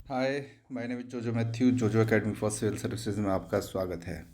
Hi, my name is जोजो Matthew. जोजो academy for civil services में आपका स्वागत है।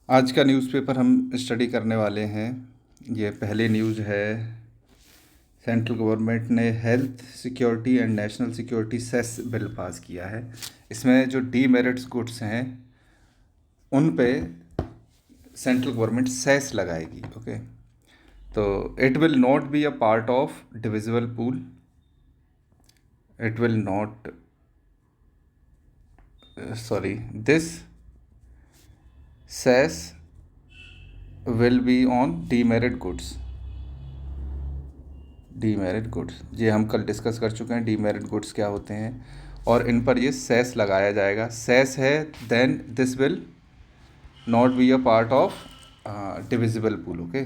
आज का न्यूज़पेपर हम स्टडी करने वाले हैं। ये पहले न्यूज़ है, सेंट्रल गवर्नमेंट ने health security and national security cess bill pass किया है। इसमें जो डीमेरिट्स गुड्स हैं उन पे सेंट्रल गवर्नमेंट सेस लगाएगी। ओके, तो it will not be a part of divisible pool. It will not this cess will be on demerit goods. Demerit goods ये हम कल डिस्कस कर चुके हैं, डीमेरिट गुड्स क्या होते हैं, और इन पर ये सेस लगाया जाएगा। सेस है then this will not be a part of divisible pool. Okay,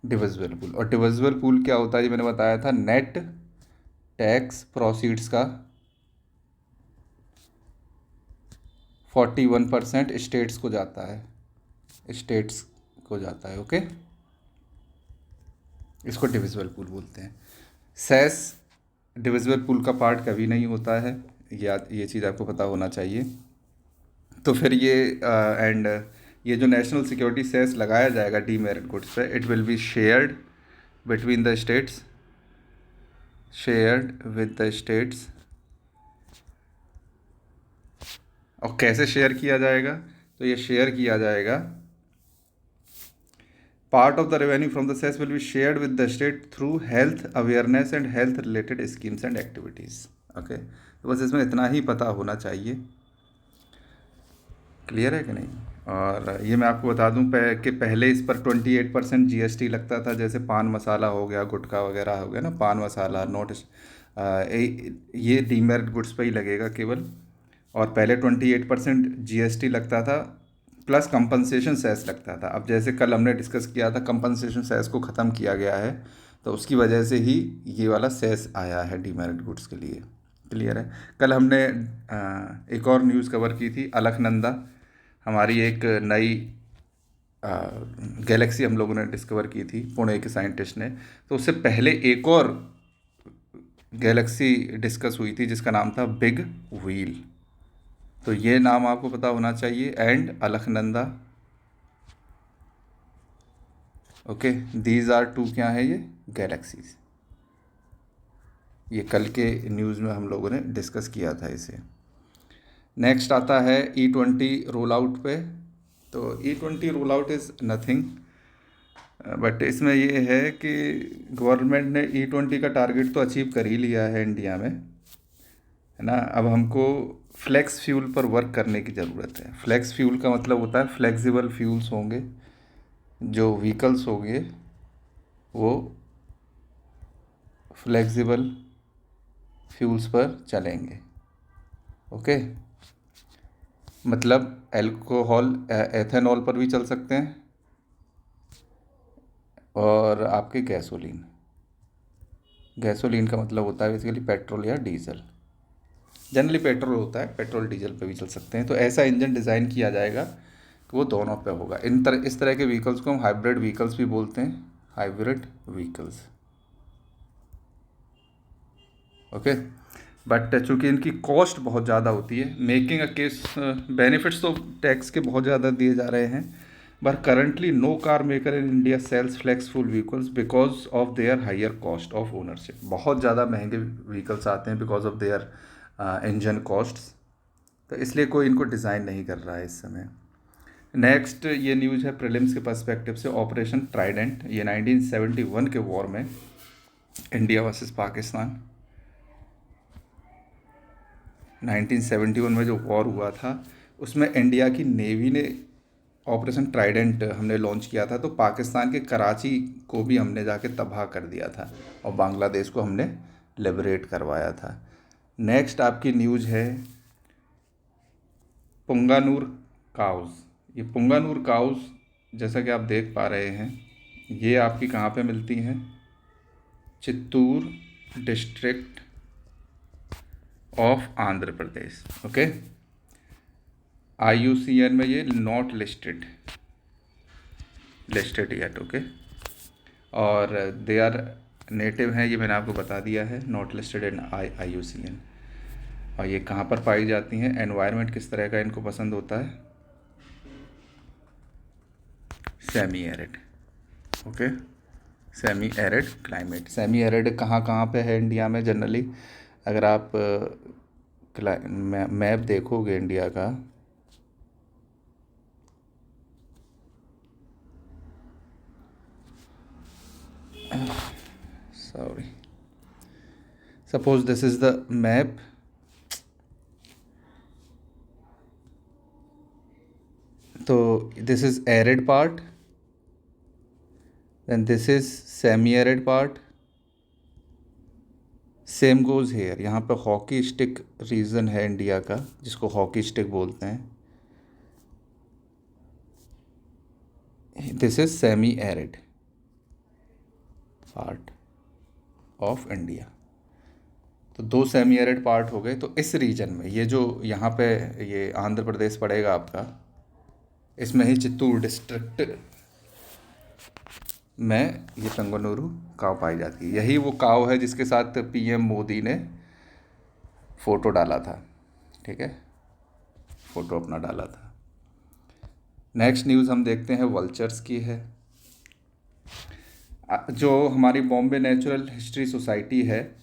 divisible pool. और डिविजिबल पूल क्या होता है, ये मैंने बताया था, नेट टैक्स प्रोसीड्स का 41% स्टेट्स को जाता है, स्टेट्स को जाता है। ओके, इसको डिविजिबल पूल बोलते हैं। सेस डिविजिबल पूल का पार्ट कभी नहीं होता है, ये चीज़ आपको पता होना चाहिए। तो फिर ये जो नेशनल सिक्योरिटी सेस लगाया जाएगा डीमेरिट गुड्स पे, it will be shared between the states, shared with the states. और कैसे शेयर किया जाएगा, तो ये शेयर किया जाएगा, part of the revenue from the cess will be shared with the state through health awareness and health related schemes and activities. Okay, तो बस इसमें इतना ही पता होना चाहिए। क्लियर है कि नहीं? और ये मैं आपको बता दूं कि पहले इस पर 28% GST लगता था। जैसे पान मसाला हो गया, गुटखा वगैरह हो गया ना, पान मसाला ये डीमेरिट गुड्स पे ही लगेगा केवल। और पहले 28% GST लगता था, प्लस कंपनसेशन सेस लगता था। अब जैसे कल हमने डिस्कस किया था, कंपनसेशन सेस को ख़त्म किया गया है, तो उसकी वजह से ही ये वाला सेस आया है डीमेरिट गुड्स के लिए। क्लियर है? कल हमने एक और न्यूज़ कवर की थी, अलकनंदा, हमारी एक नई गैलेक्सी हम लोगों ने डिस्कवर की थी, पुणे के साइंटिस्ट ने। तो उससे पहले एक और गैलेक्सी डिस्कस हुई थी जिसका नाम था बिग व्हील। तो ये नाम आपको पता होना चाहिए, and Alaknanda. Okay, these are two क्या है ये गैलेक्सीज। ये कल के न्यूज़ में हम लोगों ने डिस्कस किया था इसे। नेक्स्ट आता है E20 रोल आउट पे। तो E20 roll out is nothing, but इसमें ये है कि गवर्नमेंट ने E20 का टारगेट तो अचीव कर ही लिया है इंडिया में, है ना। अब हमको फ्लेक्स फ्यूल पर वर्क करने की ज़रूरत है। फ्लेक्स फ्यूल का मतलब होता है फ्लेक्सिबल फ्यूल्स होंगे, जो व्हीकल्स होंगे वो फ्लेक्सिबल फ्यूल्स पर चलेंगे। ओके, मतलब एल्कोहल एथेनॉल पर भी चल सकते हैं, और आपके गैसोलीन का मतलब होता है बेसिकली पेट्रोल या डीजल। जनरली पेट्रोल होता है, पेट्रोल डीजल पे भी चल सकते हैं। तो ऐसा इंजन डिज़ाइन किया जाएगा कि वो दोनों पे होगा। इस तरह के व्हीकल्स को हम हाइब्रिड व्हीकल्स भी बोलते हैं, हाइब्रिड व्हीकल्स। ओके, बट चूंकि इनकी कॉस्ट बहुत ज़्यादा होती है, मेकिंग अ केस, बेनिफिट्स तो टैक्स के बहुत ज़्यादा दिए जा रहे हैं, but currently no car maker in India sells flex fuel vehicles because of their higher cost of ownership. बहुत ज़्यादा महंगे व्हीकल्स आते हैं because of their engine costs, तो इसलिए कोई इनको डिज़ाइन नहीं कर रहा है इस समय। नेक्स्ट ये न्यूज़ है प्रीलिम्स के पर्सपेक्टिव से, ऑपरेशन ट्राइडेंट। ये 1971 के वॉर में, इंडिया वर्सेस पाकिस्तान, 1971 में जो वॉर हुआ था उसमें इंडिया की नेवी ने ऑपरेशन ट्राइडेंट हमने लॉन्च किया था। तो पाकिस्तान के कराची को भी हमने जाके तबाह कर दिया था, और बांग्लादेश को हमने लिबरेट करवाया था। नेक्स्ट आपकी न्यूज़ है पुंगानूर काउज़। ये पुंगानूर काउज़, जैसा कि आप देख पा रहे हैं, ये आपकी कहाँ पे मिलती हैं? Chittoor district of Andhra Pradesh. Okay, IUCN में ये नॉट लिस्टेड येट। ओके, और दे आर नेटिव हैं ये मैंने आपको बता दिया है, नॉट लिस्टेड इन IUCN। और ये कहाँ पर पाई जाती हैं, एनवायरनमेंट किस तरह का इनको पसंद होता है, semi arid. Okay, semi arid climate. Semi arid कहाँ कहाँ पे है इंडिया में जनरली, अगर आप मैप देखोगे इंडिया का, sorry, suppose this is the map, तो this is arid part, then this is semi arid part, same goes here. यहाँ पे हॉकी स्टिक रीजन है इंडिया का, जिसको हॉकी स्टिक बोलते हैं, this is semi arid part of India. तो दो सेमी एरिड पार्ट हो गए। तो इस रीजन में ये जो यहाँ पे ये आंध्र प्रदेश पड़ेगा आपका, इसमें ही चित्तूर डिस्ट्रिक्ट में ये तंगनूरू काव पाई जाती है। यही वो काव है जिसके साथ PM मोदी ने फ़ोटो डाला था, ठीक है, फ़ोटो अपना डाला था। नेक्स्ट न्यूज़ हम देखते हैं वल्चर्स की है। जो हमारी बॉम्बे नेचुरल हिस्ट्री सोसाइटी है,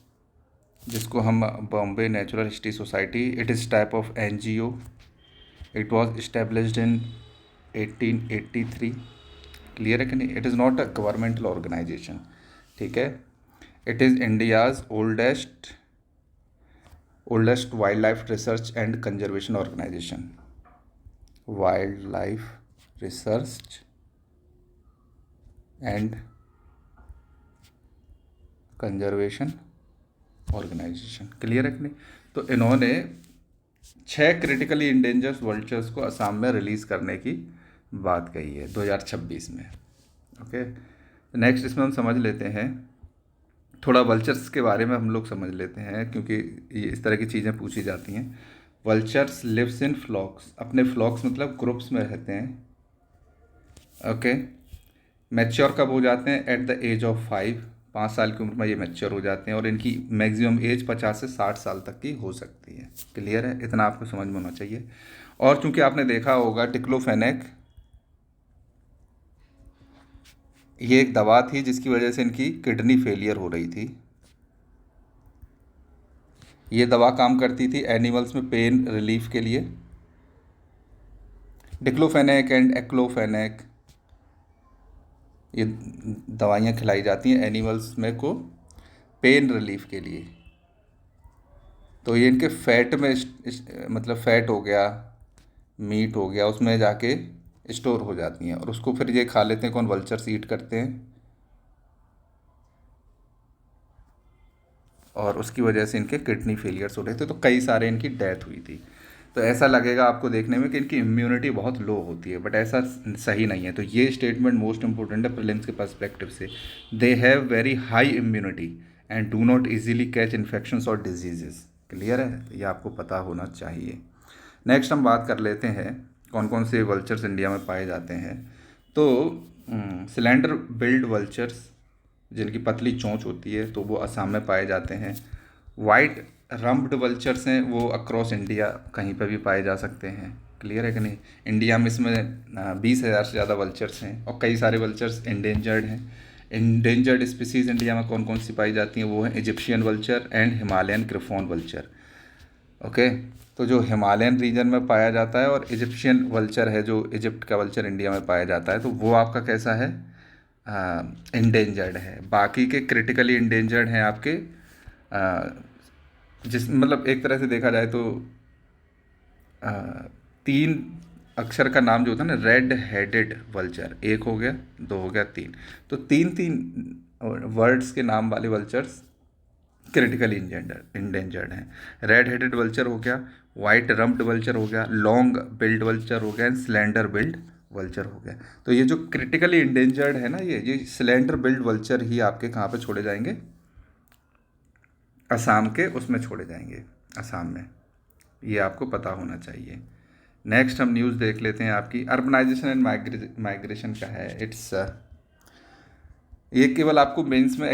जिसको हम Bombay natural history society, it is type of NGO। It was established in 1883। Clear है कि नहीं? It is not a governmental organisation, ठीक है। It is India's oldest wildlife research and conservation organisation. Wildlife research and conservation organisation. Clear है कि नहीं? तो इन्होंने 6 क्रिटिकली इंडेंजर्ड वल्चर्स को असम में रिलीज़ करने की बात कही है 2026 में। ओके, नेक्स्ट इसमें हम समझ लेते हैं थोड़ा वल्चर्स के बारे में, हम लोग समझ लेते हैं क्योंकि ये इस तरह की चीज़ें पूछी जाती हैं। वल्चर्स लिव्स इन फ्लॉक्स, अपने फ्लॉक्स मतलब ग्रुप्स में रहते हैं। ओके, मैच्योर कब हो जाते हैं? एट द एज ऑफ 5 साल की उम्र में ये मैच्योर हो जाते हैं और इनकी मैक्सिमम एज 50 से 60 साल तक की हो सकती है। क्लियर है? इतना आपको समझ में होना चाहिए। और चूंकि आपने देखा होगा डिक्लोफेनेक, ये एक दवा थी जिसकी वजह से इनकी किडनी फेलियर हो रही थी। ये दवा काम करती थी एनिमल्स में पेन रिलीफ के लिए। डिक्लोफेनेक एंड एक्लोफेनेक ये दवाइयाँ खिलाई जाती हैं एनिमल्स में को पेन रिलीफ के लिए। तो ये इनके फैट में मतलब फैट हो गया, मीट हो गया, उसमें जाके स्टोर हो जाती हैं और उसको फिर ये खा लेते हैं। कौन? वल्चर्स ईट करते हैं और उसकी वजह से इनके किडनी फेलियर्स हो रहे थे, तो कई सारे इनकी डेथ हुई थी। तो ऐसा लगेगा आपको देखने में कि इनकी इम्यूनिटी बहुत लो होती है, बट ऐसा सही नहीं है। तो ये स्टेटमेंट मोस्ट इंपॉर्टेंट है प्रीलिम्स के पर्सपेक्टिव से। They have very high immunity and do not easily catch infections और डिजीजेस। क्लियर है? तो ये आपको पता होना चाहिए। नेक्स्ट हम बात कर लेते हैं कौन कौन से वल्चर्स इंडिया में पाए जाते हैं। तो सिलेंडर बिल्ड वल्चर्स, जिनकी पतली चोंच होती है, तो वो असम में पाए जाते हैं। वाइट रम्प्ड वल्चर्स हैं, वो अक्रॉस इंडिया कहीं पर भी पाए जा सकते हैं। क्लियर है कि नहीं? इंडिया में इसमें 20,000 से ज़्यादा वल्चर्स हैं और कई सारे वल्चर्स इंडेंजर्ड हैं। इंडेंजर्ड स्पीसीज़ इंडिया में कौन कौन सी पाई जाती हैं? वो हैं Egyptian vulture and Himalayan griffon vulture. Okay, तो जो हिमालयन रीजन में पाया जाता है और इजिप्शियन वल्चर है, जो इजिप्ट का वल्चर इंडिया में पाया जाता है, तो वो आपका कैसा है? इंडेंजर्ड है। बाकी के क्रिटिकली इंडेंजर्ड हैं आपके, जिस मतलब एक तरह से देखा जाए तो 3 अक्षर का नाम जो होता है ना, रेड हेडेड वल्चर, एक हो गया, 2 हो गया, 3, तो 3 वर्ड्स के नाम वाले वल्चर्स क्रिटिकली इंडेंजर्ड हैं। रेड हेडेड वल्चर हो गया, वाइट रम्प्ड वल्चर हो गया, लॉन्ग बिल्ड वल्चर हो गया, स्लेंडर बिल्ड वल्चर हो गया। तो ये जो क्रिटिकली इंडेंजर्ड है ना, ये स्लेंडर बिल्ड वल्चर ही आपके कहाँ पे छोड़े जाएंगे? असम के उसमें छोड़े जाएंगे, असम में। ये आपको पता होना चाहिए। नेक्स्ट हम न्यूज़ देख लेते हैं आपकी अर्बनाइजेशन एंड माइग्रेशन का है। ये केवल आपको मेंस में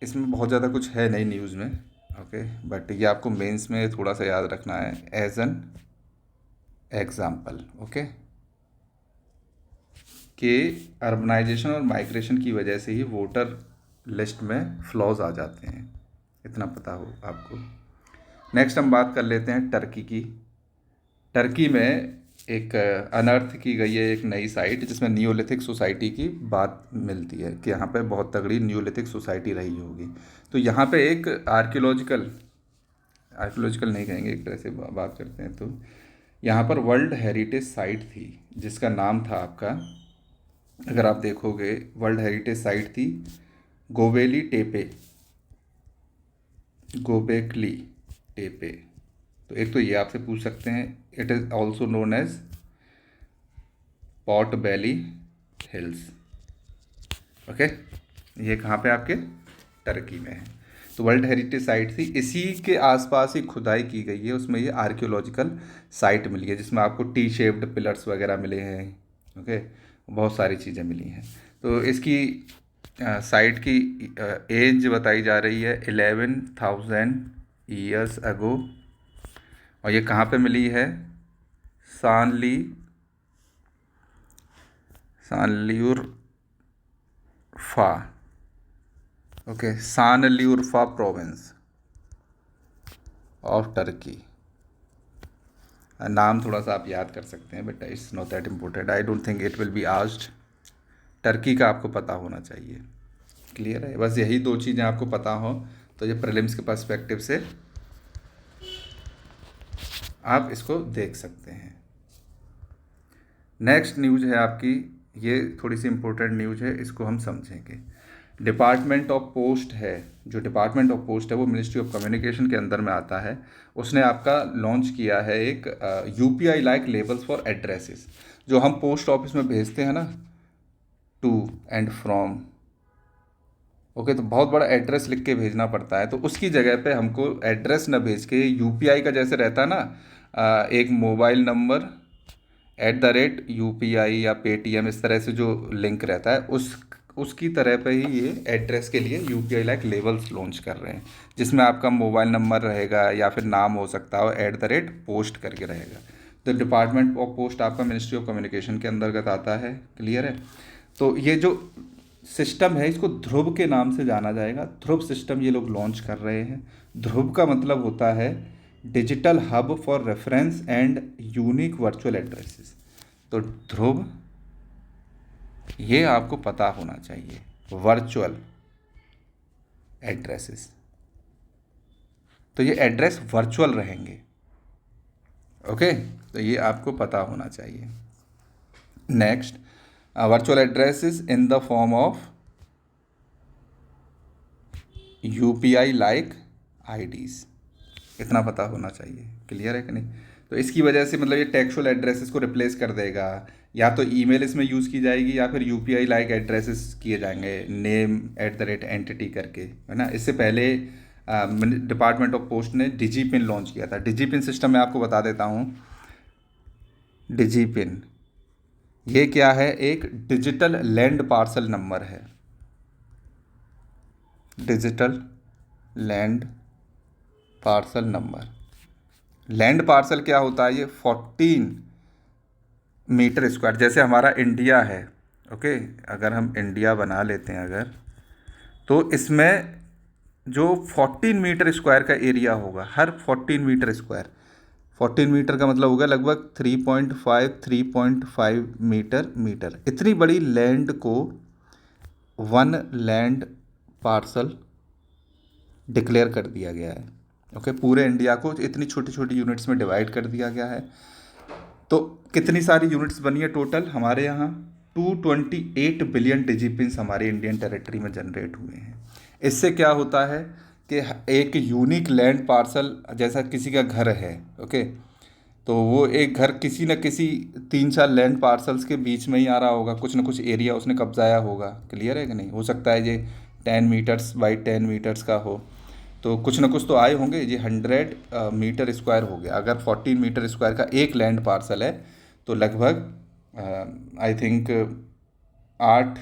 इसमें बहुत ज़्यादा कुछ है नहीं न्यूज़ में, ओके, बट ये आपको मेंस में थोड़ा सा याद रखना है एज एन एग्जाम्पल, ओके, कि अर्बनाइजेशन और माइग्रेशन की वजह से ही वोटर लिस्ट में फ्लॉज आ जाते हैं, इतना पता हो आपको। नेक्स्ट हम बात कर लेते हैं टर्की की। टर्की में एक अनर्थ की गई है एक नई साइट जिसमें नियोलिथिक सोसाइटी की बात मिलती है कि यहाँ पे बहुत तगड़ी नियोलिथिक सोसाइटी रही होगी। तो यहाँ पे एक आर्कियोलॉजिकल आर्कियोलॉजिकल नहीं कहेंगे, एक तरह से बात करते हैं तो यहाँ पर वर्ल्ड हेरिटेज साइट थी जिसका नाम था आपका, अगर आप देखोगे वर्ल्ड हेरिटेज साइट थी गोबेली टेपे, गोबेकली टेपे। तो एक तो ये आपसे पूछ सकते हैं, it is also known as pot belly hills, okay, ये कहाँ पे आपके टर्की में है। तो वर्ल्ड हेरिटेज साइट थी, इसी के आसपास ही खुदाई की गई है, उसमें ये आर्कियोलॉजिकल साइट मिली है जिसमें आपको टी शेप्ड पिलर्स वगैरह मिले हैं, ओके, बहुत सारी चीज़ें मिली हैं। तो इसकी साइट की एज बताई जा रही है 11,000 ईयर्स अगो, और ये कहाँ पे मिली है, सानली सानलियुरफा, ओके, सानलियुरफा प्रोविंस ऑफ टर्की। नाम थोड़ा सा आप याद कर सकते हैं, but it's not that important, I don't think it will be asked. Turkey का आपको पता होना चाहिए, क्लियर है, बस यही दो चीज़ें आपको पता हो तो ये प्रीलिम्स के पर्सपेक्टिव से आप इसको देख सकते हैं। नेक्स्ट न्यूज़ है आपकी, ये थोड़ी सी इम्पोर्टेंट न्यूज़ है, इसको हम समझेंगे। डिपार्टमेंट ऑफ पोस्ट है, जो डिपार्टमेंट ऑफ पोस्ट है वो मिनिस्ट्री ऑफ कम्युनिकेशन के अंदर में आता है, उसने आपका लॉन्च किया है एक UPI like labels for addresses, जो हम पोस्ट ऑफिस में भेजते हैं ना, टू एंड फ्रॉम, ओके, तो बहुत बड़ा एड्रेस लिख के भेजना पड़ता है, तो उसकी जगह पे हमको एड्रेस न भेज के यूपीआई का जैसे रहता है ना, एक मोबाइल नंबर @UPI या पेटीएम, इस तरह से जो लिंक रहता है उसकी तरह पे ही ये एड्रेस के लिए यूपीआई लाइक लेबल्स लॉन्च कर रहे हैं, जिसमें आपका मोबाइल नंबर रहेगा या फिर नाम हो सकता है, @पोस्ट करके रहेगा। तो डिपार्टमेंट ऑफ पोस्ट आपका मिनिस्ट्री ऑफ कम्युनिकेशन के अंतर्गत आता है, क्लियर है। तो ये जो सिस्टम है इसको ध्रुव के नाम से जाना जाएगा, ध्रुव सिस्टम ये लोग लॉन्च कर रहे हैं। ध्रुव का मतलब होता है digital hub for reference and unique virtual addresses. तो ध्रुव ये आपको पता होना चाहिए, वर्चुअल एड्रेसेस, तो ये एड्रेस वर्चुअल रहेंगे, ओके, तो ये आपको पता होना चाहिए। Next, virtual addresses in the form of UPI like IDs, इतना पता होना चाहिए, क्लियर है कि नहीं। तो इसकी वजह से मतलब ये टेक्सुअल एड्रेसेस को रिप्लेस कर देगा, या तो ईमेल इसमें यूज़ की जाएगी या फिर यूपीआई लाइक एड्रेसेस किए जाएंगे, नेम @entity करके, है ना। इससे पहले डिपार्टमेंट ऑफ पोस्ट ने डिजीपिन लॉन्च किया था। डिजीपिन सिस्टम मैं आपको बता देता हूँ, डिजीपिन ये क्या है, एक डिजिटल लैंड पार्सल नंबर है, digital land parcel number. Land parcel क्या होता है, ये 14 मीटर स्क्वायर, जैसे हमारा इंडिया है, ओके, अगर हम इंडिया बना लेते हैं अगर, तो इसमें जो 14 मीटर स्क्वायर का एरिया होगा, हर 14 मीटर स्क्वायर, 14 मीटर का मतलब होगा लगभग 3.5 मीटर, इतनी बड़ी लैंड को वन लैंड पार्सल डिक्लेयर कर दिया गया है, ओके, पूरे इंडिया को इतनी छोटी छोटी यूनिट्स में डिवाइड कर दिया गया है। तो कितनी सारी यूनिट्स बनी है टोटल, हमारे यहाँ 228 बिलियन डिजिपिन्स हमारे इंडियन टेरिटरी में जनरेट हुए हैं। इससे क्या होता है कि एक यूनिक लैंड पार्सल, जैसा किसी का घर है, ओके, तो वो एक घर किसी न किसी 3-4 लैंड पार्सल्स के बीच में ही आ रहा होगा, कुछ ना कुछ एरिया उसने कब्जाया होगा, क्लियर है कि नहीं। हो सकता है ये 10 मीटर्स बाई 10 मीटर्स का हो, तो कुछ ना कुछ तो आए होंगे। ये 100 मीटर स्क्वायर हो गया, अगर 14 मीटर स्क्वायर का एक लैंड पार्सल है तो लगभग आई थिंक 8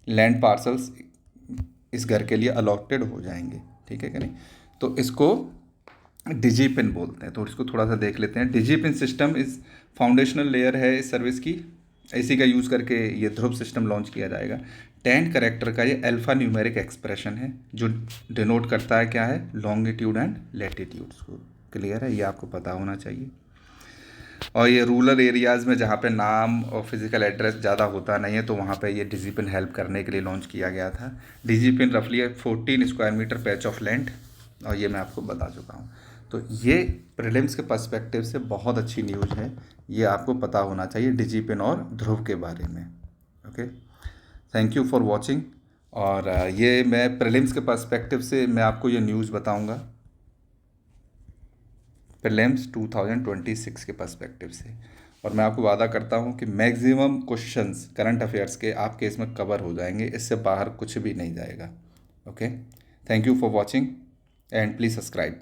लैंड पार्सल्स इस घर के लिए अलॉटेड हो जाएंगे, ठीक है कि नहीं। तो इसको डिजीपिन बोलते हैं, तो इसको थोड़ा सा देख लेते हैं। डिजीपिन सिस्टम इस फाउंडेशनल लेयर है इस सर्विस की, इसी का यूज़ करके ये ध्रुव सिस्टम लॉन्च किया जाएगा। 10 करेक्टर का ये अल्फ़ा न्यूमेरिक एक्सप्रेशन है जो डिनोट करता है क्या है, लॉन्गिट्यूड एंड लैटिट्यूड्स को। क्लियर है, ये आपको पता होना चाहिए। और ये रूरल एरियाज़ में जहाँ पे नाम और फिज़िकल एड्रेस ज़्यादा होता नहीं है, तो वहाँ पे ये डिजीपिन हेल्प करने के लिए लॉन्च किया गया था। डिजीपिन रफली 14 square metre patch of land, और ये मैं आपको बता चुका हूँ। तो ये प्रीलिम्स के पर्सपेक्टिव से बहुत अच्छी न्यूज़ है, ये आपको पता होना चाहिए डिजीपिन और ध्रुव के बारे में। Okay, thank you for watching. और ये मैं प्रीलिम्स के पर्सपेक्टिव से मैं आपको ये न्यूज़ बताऊँगा प्रीलिम्स 2026 के पर्सपेक्टिव से, और मैं आपको वादा करता हूँ कि मैक्सिमम क्वेश्चंस करंट अफेयर्स के आपके इसमें कवर हो जाएंगे, इससे बाहर कुछ भी नहीं जाएगा। Okay, thank you for watching and please subscribe.